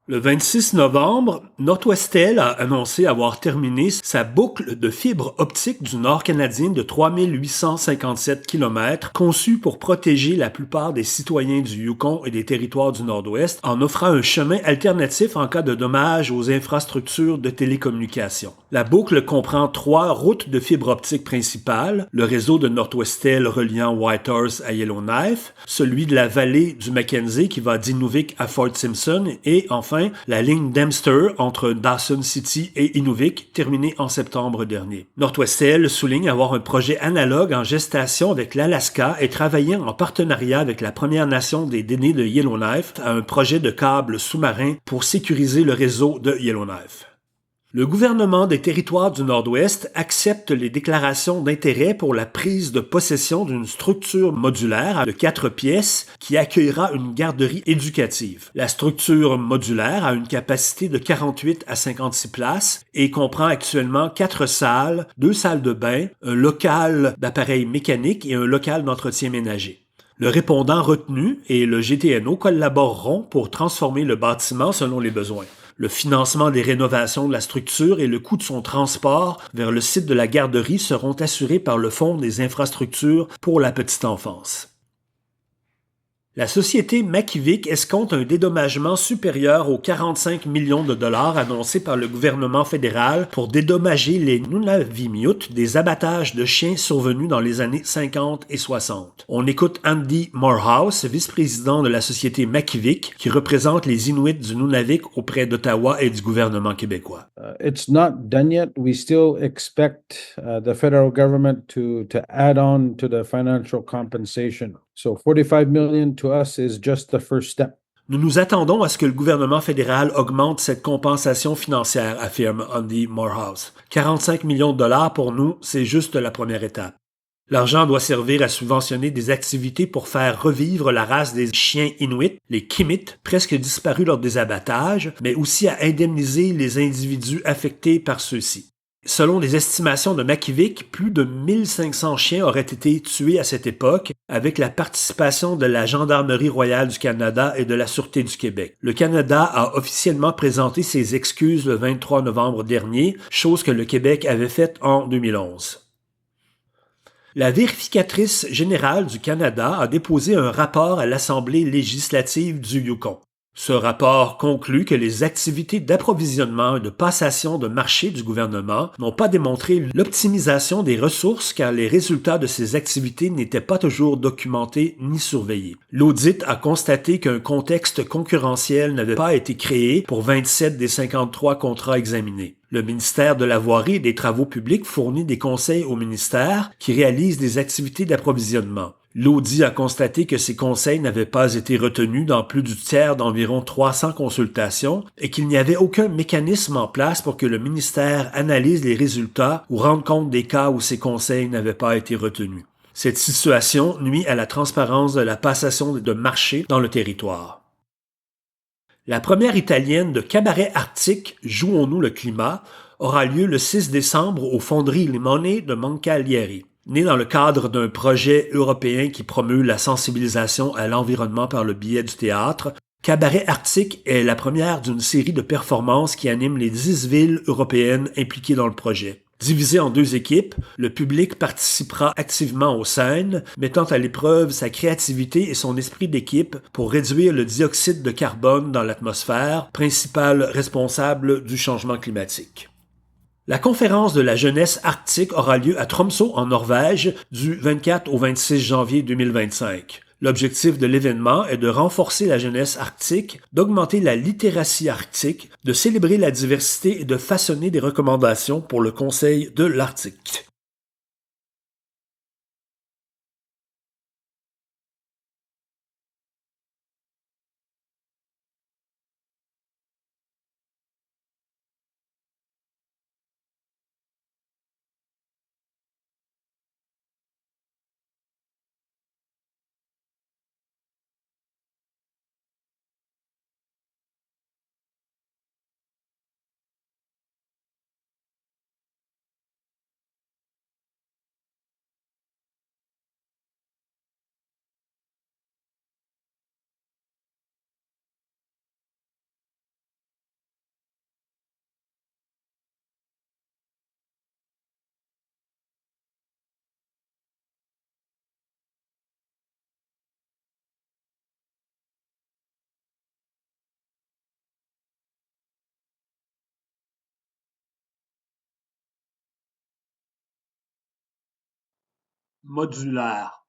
Le 26 novembre, Northwestel a annoncé avoir terminé sa boucle de fibre optique du nord canadien de 3857 km, conçue pour protéger la plupart des citoyens du Yukon et des territoires du Nord-Ouest en offrant un chemin alternatif en cas de dommages aux infrastructures de télécommunications. La boucle comprend 3 routes de fibre optique principales, le réseau de Northwestel reliant Whitehorse à Yellowknife, celui de la vallée du Mackenzie qui va d'Inuvik à Fort Simpson et enfin la ligne Dempster entre Dawson City et Inuvik, terminée en septembre dernier. Northwestel souligne avoir un projet analogue en gestation avec l'Alaska et travailler en partenariat avec la Première Nation des Dénés de Yellowknife à un projet de câble sous-marin pour sécuriser le réseau de Yellowknife. Le gouvernement des Territoires du Nord-Ouest accepte les déclarations d'intérêt pour la prise de possession d'une structure modulaire de 4 pièces qui accueillera une garderie éducative. La structure modulaire a une capacité de 48 à 56 places et comprend actuellement 4 salles, 2 salles de bain, un local d'appareils mécaniques et un local d'entretien ménager. Le répondant retenu et le GTNO collaboreront pour transformer le bâtiment selon les besoins. Le financement des rénovations de la structure et le coût de son transport vers le site de la garderie seront assurés par le Fonds des infrastructures pour la petite enfance. La société Makivik escompte un dédommagement supérieur aux 45 millions de dollars annoncés par le gouvernement fédéral pour dédommager les Nunavimmiut des abattages de chiens survenus dans les années 50 et 60. On écoute Andy Morehouse, vice-président de la société Makivik, qui représente les Inuits du Nunavik auprès d'Ottawa et du gouvernement québécois. It's not done yet. We still expect the federal government to add on to the financial compensation. So 45 million to us is just the first step. Nous nous attendons à ce que le gouvernement fédéral augmente cette compensation financière, affirme Andy Morehouse. 45 millions de dollars pour nous, c'est juste la première étape. L'argent doit servir à subventionner des activités pour faire revivre la race des chiens inuits, les Kimit, presque disparus lors des abattages, mais aussi à indemniser les individus affectés par ceux-ci. Selon les estimations de Makivik, plus de 1500 chiens auraient été tués à cette époque, avec la participation de la Gendarmerie royale du Canada et de la Sûreté du Québec. Le Canada a officiellement présenté ses excuses le 23 novembre dernier, chose que le Québec avait faite en 2011. La vérificatrice générale du Canada a déposé un rapport à l'Assemblée législative du Yukon. Ce rapport conclut que les activités d'approvisionnement et de passation de marché du gouvernement n'ont pas démontré l'optimisation des ressources car les résultats de ces activités n'étaient pas toujours documentés ni surveillés. L'audit a constaté qu'un contexte concurrentiel n'avait pas été créé pour 27 des 53 contrats examinés. Le ministère de la Voirie et des Travaux publics fournit des conseils au ministère qui réalise des activités d'approvisionnement. L'audit a constaté que ces conseils n'avaient pas été retenus dans plus du tiers d'environ 300 consultations et qu'il n'y avait aucun mécanisme en place pour que le ministère analyse les résultats ou rende compte des cas où ces conseils n'avaient pas été retenus. Cette situation nuit à la transparence de la passation de marché dans le territoire. La première italienne de cabaret arctique Jouons-nous le climat aura lieu le 6 décembre aux Fonderies Limone de Moncalieri. Née dans le cadre d'un projet européen qui promeut la sensibilisation à l'environnement par le biais du théâtre, Cabaret Arctique est la première d'une série de performances qui animent les 10 villes européennes impliquées dans le projet. Divisé en 2 équipes, le public participera activement aux scènes, mettant à l'épreuve sa créativité et son esprit d'équipe pour réduire le dioxyde de carbone dans l'atmosphère, principal responsable du changement climatique. La conférence de la jeunesse arctique aura lieu à Tromsø en Norvège du 24 au 26 janvier 2025. L'objectif de l'événement est de renforcer la jeunesse arctique, d'augmenter la littératie arctique, de célébrer la diversité et de façonner des recommandations pour le Conseil de l'Arctique. modulaire.